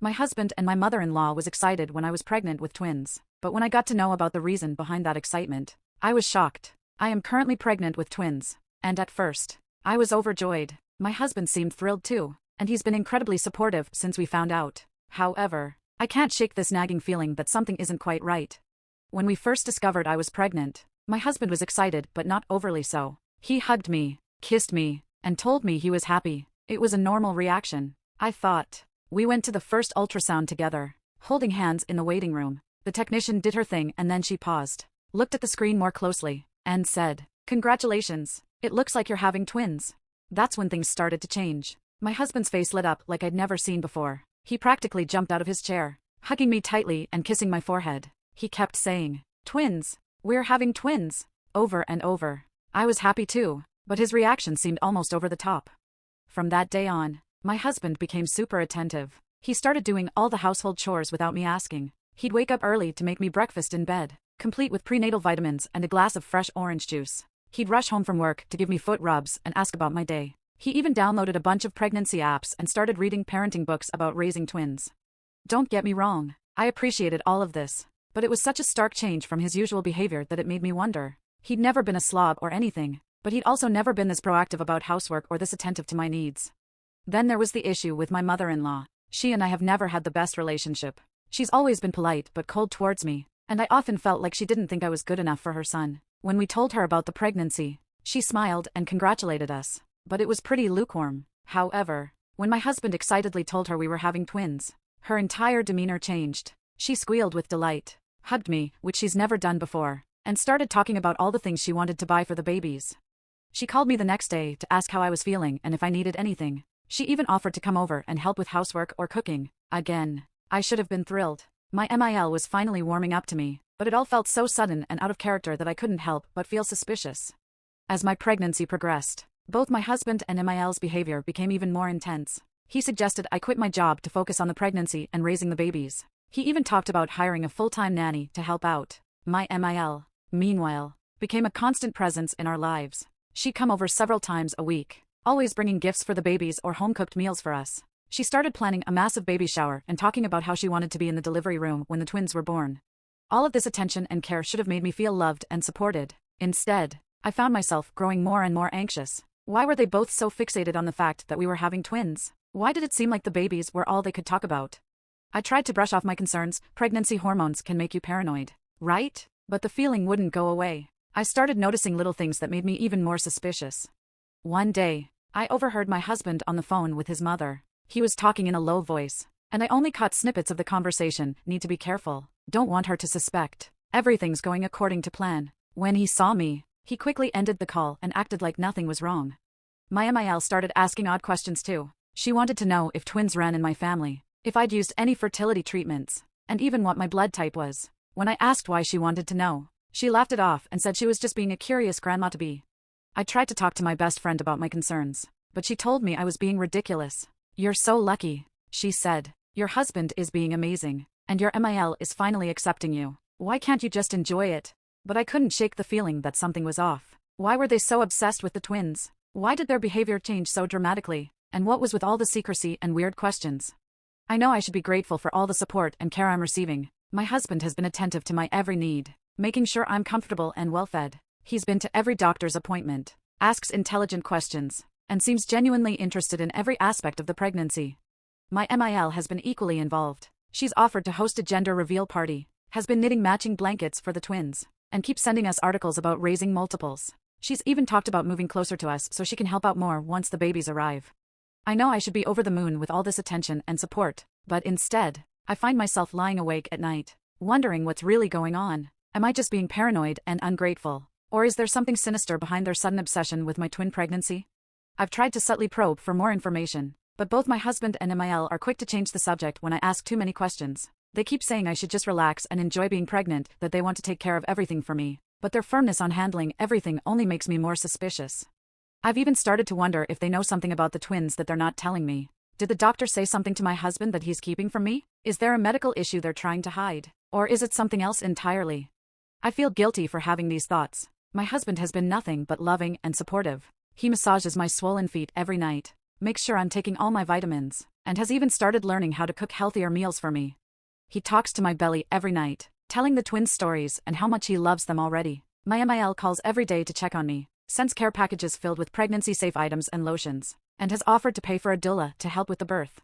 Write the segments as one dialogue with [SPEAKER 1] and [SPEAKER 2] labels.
[SPEAKER 1] My husband and my mother-in-law was excited when I was pregnant with twins, but when I got to know about the reason behind that excitement, I was shocked. I am currently pregnant with twins, and at first, I was overjoyed. My husband seemed thrilled too, and he's been incredibly supportive since we found out. However, I can't shake this nagging feeling that something isn't quite right. When we first discovered I was pregnant, my husband was excited but not overly so. He hugged me, kissed me, and told me he was happy. It was a normal reaction, I thought. We went to the first ultrasound together, holding hands in the waiting room. The technician did her thing and then she paused, looked at the screen more closely, and said, "Congratulations, it looks like you're having twins." That's when things started to change. My husband's face lit up like I'd never seen before. He practically jumped out of his chair, hugging me tightly and kissing my forehead. He kept saying, "Twins, we're having twins," over and over. I was happy too, but his reaction seemed almost over the top. From that day on, my husband became super attentive. He started doing all the household chores without me asking. He'd wake up early to make me breakfast in bed, complete with prenatal vitamins and a glass of fresh orange juice. He'd rush home from work to give me foot rubs and ask about my day. He even downloaded a bunch of pregnancy apps and started reading parenting books about raising twins. Don't get me wrong, I appreciated all of this, but it was such a stark change from his usual behavior that it made me wonder. He'd never been a slob or anything, but he'd also never been this proactive about housework or this attentive to my needs. Then there was the issue with my mother-in-law. She and I have never had the best relationship. She's always been polite but cold towards me, and I often felt like she didn't think I was good enough for her son. When we told her about the pregnancy, she smiled and congratulated us, but it was pretty lukewarm. However, when my husband excitedly told her we were having twins, her entire demeanor changed. She squealed with delight, hugged me, which she's never done before, and started talking about all the things she wanted to buy for the babies. She called me the next day to ask how I was feeling and if I needed anything. She even offered to come over and help with housework or cooking. Again, I should have been thrilled. My MIL was finally warming up to me, but it all felt so sudden and out of character that I couldn't help but feel suspicious. As my pregnancy progressed, both my husband and MIL's behavior became even more intense. He suggested I quit my job to focus on the pregnancy and raising the babies. He even talked about hiring a full-time nanny to help out. My MIL, meanwhile, became a constant presence in our lives. She'd come over several times a week, always bringing gifts for the babies or home-cooked meals for us. She started planning a massive baby shower and talking about how she wanted to be in the delivery room when the twins were born. All of this attention and care should have made me feel loved and supported. Instead, I found myself growing more and more anxious. Why were they both so fixated on the fact that we were having twins? Why did it seem like the babies were all they could talk about? I tried to brush off my concerns. Pregnancy hormones can make you paranoid, right? But the feeling wouldn't go away. I started noticing little things that made me even more suspicious. One day, I overheard my husband on the phone with his mother. He was talking in a low voice, and I only caught snippets of the conversation. Need to be careful. Don't want her to suspect. Everything's going according to plan. When he saw me, he quickly ended the call and acted like nothing was wrong. My MIL started asking odd questions too. She wanted to know if twins ran in my family, if I'd used any fertility treatments, and even what my blood type was. When I asked why she wanted to know, she laughed it off and said she was just being a curious grandma-to-be. I tried to talk to my best friend about my concerns, but she told me I was being ridiculous. "You're so lucky," she said. "Your husband is being amazing, and your MIL is finally accepting you. Why can't you just enjoy it?" But I couldn't shake the feeling that something was off. Why were they so obsessed with the twins? Why did their behavior change so dramatically? And what was with all the secrecy and weird questions? I know I should be grateful for all the support and care I'm receiving. My husband has been attentive to my every need, making sure I'm comfortable and well-fed. He's been to every doctor's appointment, asks intelligent questions, and seems genuinely interested in every aspect of the pregnancy. My MIL has been equally involved. She's offered to host a gender reveal party, has been knitting matching blankets for the twins, and keeps sending us articles about raising multiples. She's even talked about moving closer to us so she can help out more once the babies arrive. I know I should be over the moon with all this attention and support, but instead, I find myself lying awake at night, wondering what's really going on. Am I just being paranoid and ungrateful? Or is there something sinister behind their sudden obsession with my twin pregnancy? I've tried to subtly probe for more information, but both my husband and MIL are quick to change the subject when I ask too many questions. They keep saying I should just relax and enjoy being pregnant, that they want to take care of everything for me, but their firmness on handling everything only makes me more suspicious. I've even started to wonder if they know something about the twins that they're not telling me. Did the doctor say something to my husband that he's keeping from me? Is there a medical issue they're trying to hide? Or is it something else entirely? I feel guilty for having these thoughts. My husband has been nothing but loving and supportive. He massages my swollen feet every night, makes sure I'm taking all my vitamins, and has even started learning how to cook healthier meals for me. He talks to my belly every night, telling the twins' stories and how much he loves them already. My MIL calls every day to check on me, sends care packages filled with pregnancy-safe items and lotions, and has offered to pay for a doula to help with the birth.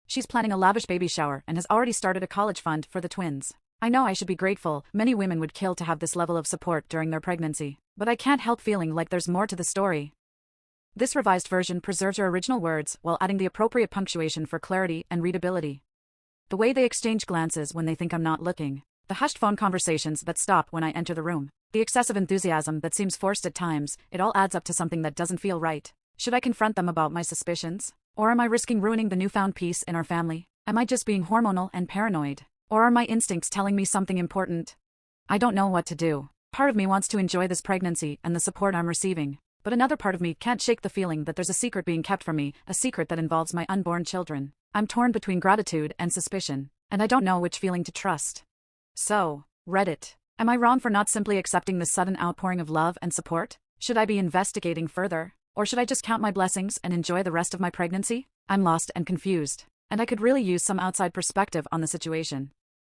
[SPEAKER 1] She's planning a lavish baby shower and has already started a college fund for the twins. I know I should be grateful. Many women would kill to have this level of support during their pregnancy, but I can't help feeling like there's more to the story. This revised version preserves your original words while adding the appropriate punctuation for clarity and readability. The way they exchange glances when they think I'm not looking, the hushed phone conversations that stop when I enter the room, the excessive enthusiasm that seems forced at times, it all adds up to something that doesn't feel right. Should I confront them about my suspicions? Or am I risking ruining the newfound peace in our family? Am I just being hormonal and paranoid? Or are my instincts telling me something important? I don't know what to do. Part of me wants to enjoy this pregnancy and the support I'm receiving, but another part of me can't shake the feeling that there's a secret being kept from me, a secret that involves my unborn children. I'm torn between gratitude and suspicion, and I don't know which feeling to trust. So, Reddit, am I wrong for not simply accepting this sudden outpouring of love and support? Should I be investigating further? Or should I just count my blessings and enjoy the rest of my pregnancy? I'm lost and confused, and I could really use some outside perspective on the situation.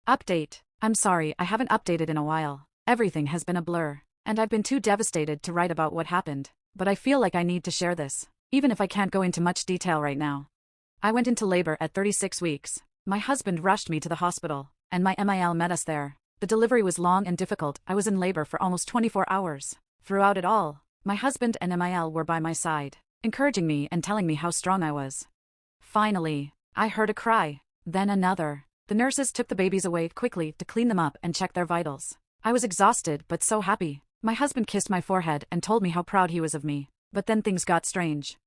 [SPEAKER 1] Update. I'm sorry, I haven't updated in a while. Everything has been a blur, and I've been too devastated to write about what happened. But I feel like I need to share this, even if I can't go into much detail right now. I went into labor at 36 weeks. My husband rushed me to the hospital, and my MIL met us there. The delivery was long and difficult. I was in labor for almost 24 hours. Throughout it all, my husband and MIL were by my side, encouraging me and telling me how strong I was. Finally, I heard a cry, then another. The nurses took the babies away quickly to clean them up and check their vitals. I was exhausted but so happy. My husband kissed my forehead and told me how proud he was of me. But then things got strange.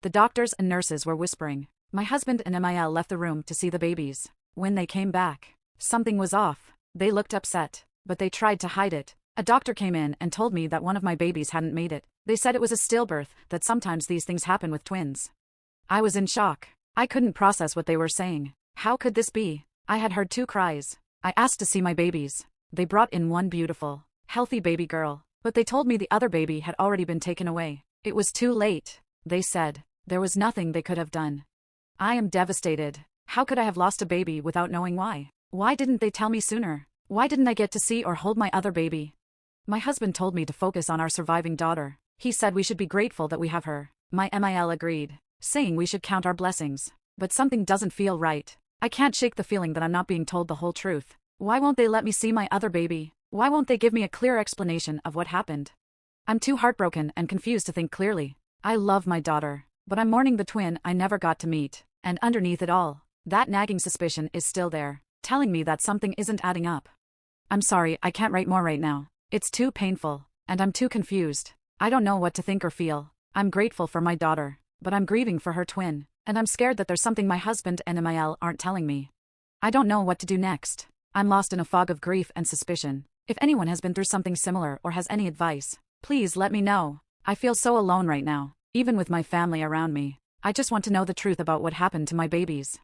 [SPEAKER 1] The doctors and nurses were whispering. My husband and MIL left the room to see the babies. When they came back, something was off. They looked upset, but they tried to hide it. A doctor came in and told me that one of my babies hadn't made it. They said it was a stillbirth, that sometimes these things happen with twins. I was in shock. I couldn't process what they were saying. How could this be? I had heard 2 cries. I asked to see my babies. They brought in one beautiful, healthy baby girl, but they told me the other baby had already been taken away. It was too late, they said. There was nothing they could have done. I am devastated. How could I have lost a baby without knowing why? Why didn't they tell me sooner? Why didn't I get to see or hold my other baby? My husband told me to focus on our surviving daughter. He said we should be grateful that we have her. My MIL agreed, saying we should count our blessings. But something doesn't feel right. I can't shake the feeling that I'm not being told the whole truth. Why won't they let me see my other baby? Why won't they give me a clear explanation of what happened? I'm too heartbroken and confused to think clearly. I love my daughter, but I'm mourning the twin I never got to meet. And underneath it all, that nagging suspicion is still there, telling me that something isn't adding up. I'm sorry, I can't write more right now. It's too painful, and I'm too confused. I don't know what to think or feel. I'm grateful for my daughter, but I'm grieving for her twin, and I'm scared that there's something my husband and MIL aren't telling me. I don't know what to do next. I'm lost in a fog of grief and suspicion. If anyone has been through something similar or has any advice, please let me know. I feel so alone right now, even with my family around me. I just want to know the truth about what happened to my babies.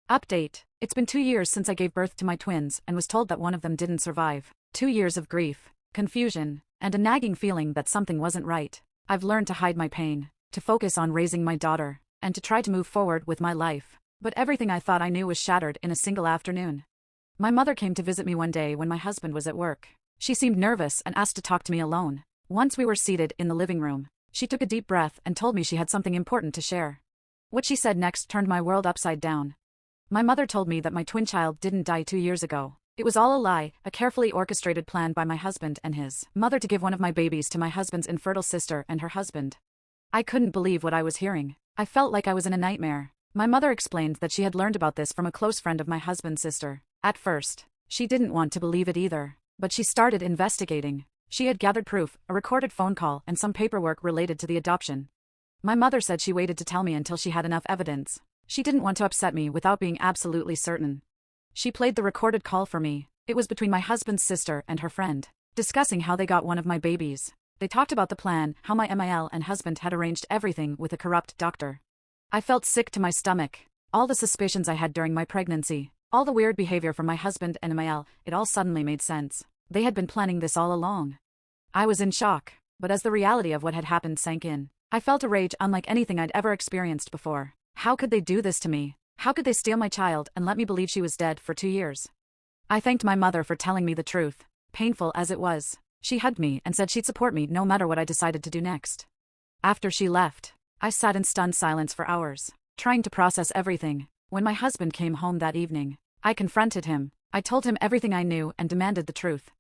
[SPEAKER 1] Update. It's been 2 years since I gave birth to my twins and was told that one of them didn't survive. 2 years of grief, confusion, and a nagging feeling that something wasn't right. I've learned to hide my pain, to focus on raising my daughter, and to try to move forward with my life. But everything I thought I knew was shattered in a single afternoon. My mother came to visit me one day when my husband was at work. She seemed nervous and asked to talk to me alone. Once we were seated in the living room, she took a deep breath and told me she had something important to share. What she said next turned my world upside down. My mother told me that my twin child didn't die 2 years ago. It was all a lie, a carefully orchestrated plan by my husband and his mother to give one of my babies to my husband's infertile sister and her husband. I couldn't believe what I was hearing. I felt like I was in a nightmare. My mother explained that she had learned about this from a close friend of my husband's sister. At first, she didn't want to believe it either, but she started investigating. She had gathered proof, a recorded phone call, and some paperwork related to the adoption. My mother said she waited to tell me until she had enough evidence. She didn't want to upset me without being absolutely certain. She played the recorded call for me. It was between my husband's sister and her friend, discussing how they got one of my babies. They talked about the plan, how my MIL and husband had arranged everything with a corrupt doctor. I felt sick to my stomach. All the suspicions I had during my pregnancy, all the weird behavior from my husband and MIL, it all suddenly made sense. They had been planning this all along. I was in shock, but as the reality of what had happened sank in, I felt a rage unlike anything I'd ever experienced before. How could they do this to me? How could they steal my child and let me believe she was dead for 2 years? I thanked my mother for telling me the truth, painful as it was. She hugged me and said she'd support me no matter what I decided to do next. After she left, I sat in stunned silence for hours, trying to process everything. When my husband came home that evening, I confronted him. I told him everything I knew and demanded the truth.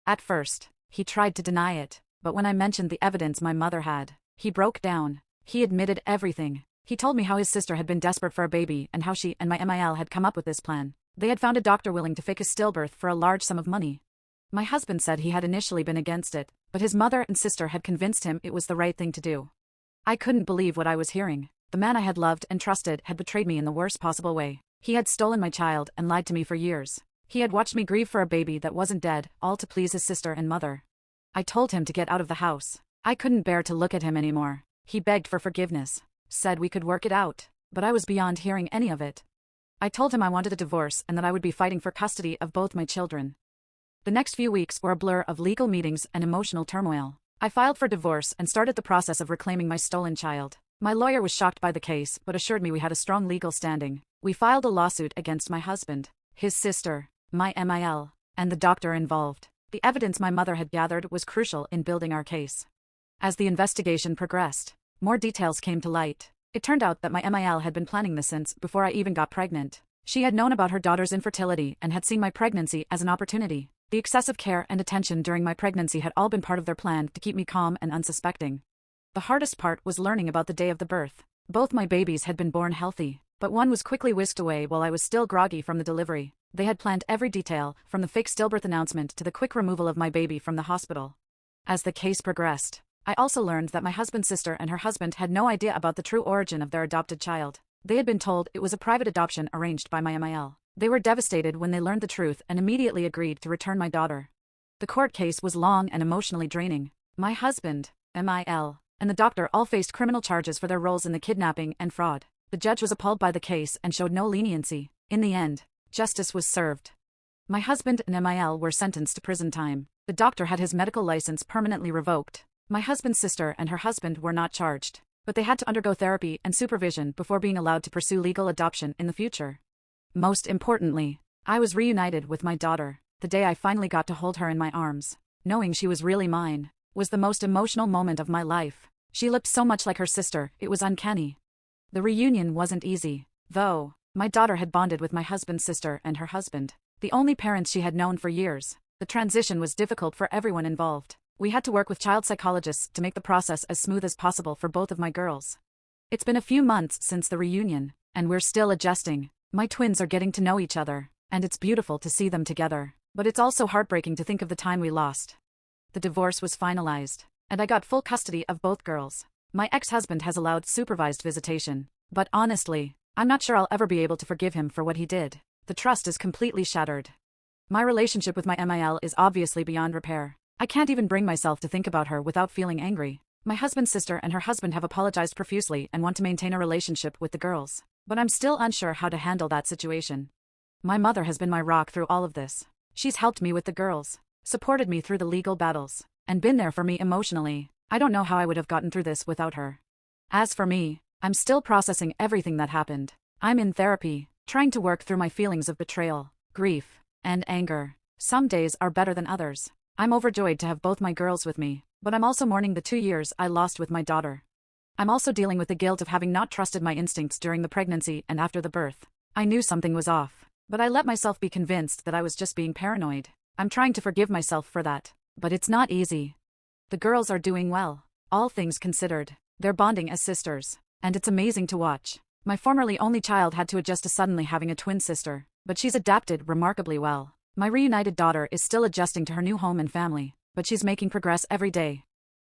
[SPEAKER 1] At first, he tried to deny it, but when I mentioned the evidence my mother had, he broke down. He admitted everything. He told me how his sister had been desperate for a baby and how she and my MIL had come up with this plan. They had found a doctor willing to fake a stillbirth for a large sum of money. My husband said he had initially been against it, but his mother and sister had convinced him it was the right thing to do. I couldn't believe what I was hearing. The man I had loved and trusted had betrayed me in the worst possible way. He had stolen my child and lied to me for years. He had watched me grieve for a baby that wasn't dead, all to please his sister and mother. I told him to get out of the house. I couldn't bear to look at him anymore. He begged for forgiveness, said we could work it out, but I was beyond hearing any of it. I told him I wanted a divorce and that I would be fighting for custody of both my children. The next few weeks were a blur of legal meetings and emotional turmoil. I filed for divorce and started the process of reclaiming my stolen child. My lawyer was shocked by the case but assured me we had a strong legal standing. We filed a lawsuit against my husband, his sister, my MIL, and the doctor involved. The evidence my mother had gathered was crucial in building our case. As the investigation progressed, more details came to light. It turned out that my MIL had been planning this since before I even got pregnant. She had known about her daughter's infertility and had seen my pregnancy as an opportunity. The excessive care and attention during my pregnancy had all been part of their plan to keep me calm and unsuspecting. The hardest part was learning about the day of the birth. Both my babies had been born healthy, but one was quickly whisked away while I was still groggy from the delivery. They had planned every detail, from the fake stillbirth announcement to the quick removal of my baby from the hospital. As the case progressed, I also learned that my husband's sister and her husband had no idea about the true origin of their adopted child. They had been told it was a private adoption arranged by my MIL. They were devastated when they learned the truth and immediately agreed to return my daughter. The court case was long and emotionally draining. My husband, MIL, and the doctor all faced criminal charges for their roles in the kidnapping and fraud. The judge was appalled by the case and showed no leniency. In the end, justice was served. My husband and MIL were sentenced to prison time. The doctor had his medical license permanently revoked. My husband's sister and her husband were not charged, but they had to undergo therapy and supervision before being allowed to pursue legal adoption in the future. Most importantly, I was reunited with my daughter. The day I finally got to hold her in my arms, knowing she was really mine, was the most emotional moment of my life. She looked so much like her sister, it was uncanny. The reunion wasn't easy, though. My daughter had bonded with my husband's sister and her husband, the only parents she had known for years. The transition was difficult for everyone involved. We had to work with child psychologists to make the process as smooth as possible for both of my girls. It's been a few months since the reunion, and we're still adjusting. My twins are getting to know each other, and it's beautiful to see them together, but it's also heartbreaking to think of the time we lost. The divorce was finalized, and I got full custody of both girls. My ex-husband has allowed supervised visitation, but honestly, I'm not sure I'll ever be able to forgive him for what he did. The trust is completely shattered. My relationship with my MIL is obviously beyond repair. I can't even bring myself to think about her without feeling angry. My husband's sister and her husband have apologized profusely and want to maintain a relationship with the girls, but I'm still unsure how to handle that situation. My mother has been my rock through all of this. She's helped me with the girls, supported me through the legal battles, and been there for me emotionally. I don't know how I would have gotten through this without her. As for me, I'm still processing everything that happened. I'm in therapy, trying to work through my feelings of betrayal, grief, and anger. Some days are better than others. I'm overjoyed to have both my girls with me, but I'm also mourning the 2 years I lost with my daughter. I'm also dealing with the guilt of having not trusted my instincts during the pregnancy and after the birth. I knew something was off, but I let myself be convinced that I was just being paranoid. I'm trying to forgive myself for that, but it's not easy. The girls are doing well, all things considered. They're bonding as sisters, and it's amazing to watch. My formerly only child had to adjust to suddenly having a twin sister, but she's adapted remarkably well. My reunited daughter is still adjusting to her new home and family, but she's making progress every day.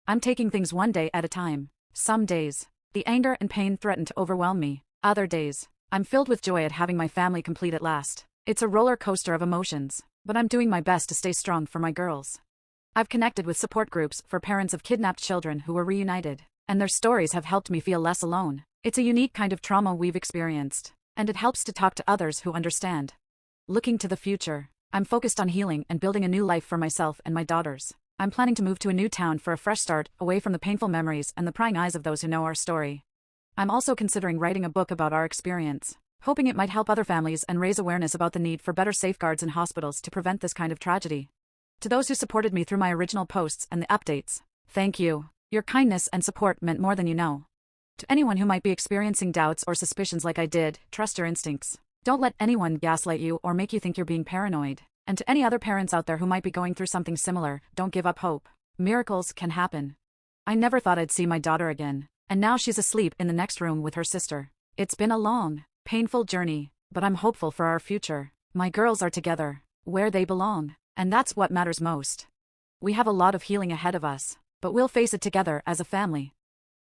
[SPEAKER 1] I'm taking things one day at a time. Some days, the anger and pain threaten to overwhelm me. Other days, I'm filled with joy at having my family complete at last. It's a roller coaster of emotions, but I'm doing my best to stay strong for my girls. I've connected with support groups for parents of kidnapped children who were reunited, and their stories have helped me feel less alone. It's a unique kind of trauma we've experienced, and it helps to talk to others who understand. Looking to the future, I'm focused on healing and building a new life for myself and my daughters. I'm planning to move to a new town for a fresh start, away from the painful memories and the prying eyes of those who know our story. I'm also considering writing a book about our experience, hoping it might help other families and raise awareness about the need for better safeguards in hospitals to prevent this kind of tragedy. To those who supported me through my original posts and the updates, thank you. Your kindness and support meant more than you know. To anyone who might be experiencing doubts or suspicions like I did, trust your instincts. Don't let anyone gaslight you or make you think you're being paranoid. And to any other parents out there who might be going through something similar, don't give up hope. Miracles can happen. I never thought I'd see my daughter again, and now she's asleep in the next room with her sister. It's been a long, painful journey, but I'm hopeful for our future. My girls are together, where they belong, and that's what matters most. We have a lot of healing ahead of us, but we'll face it together as a family.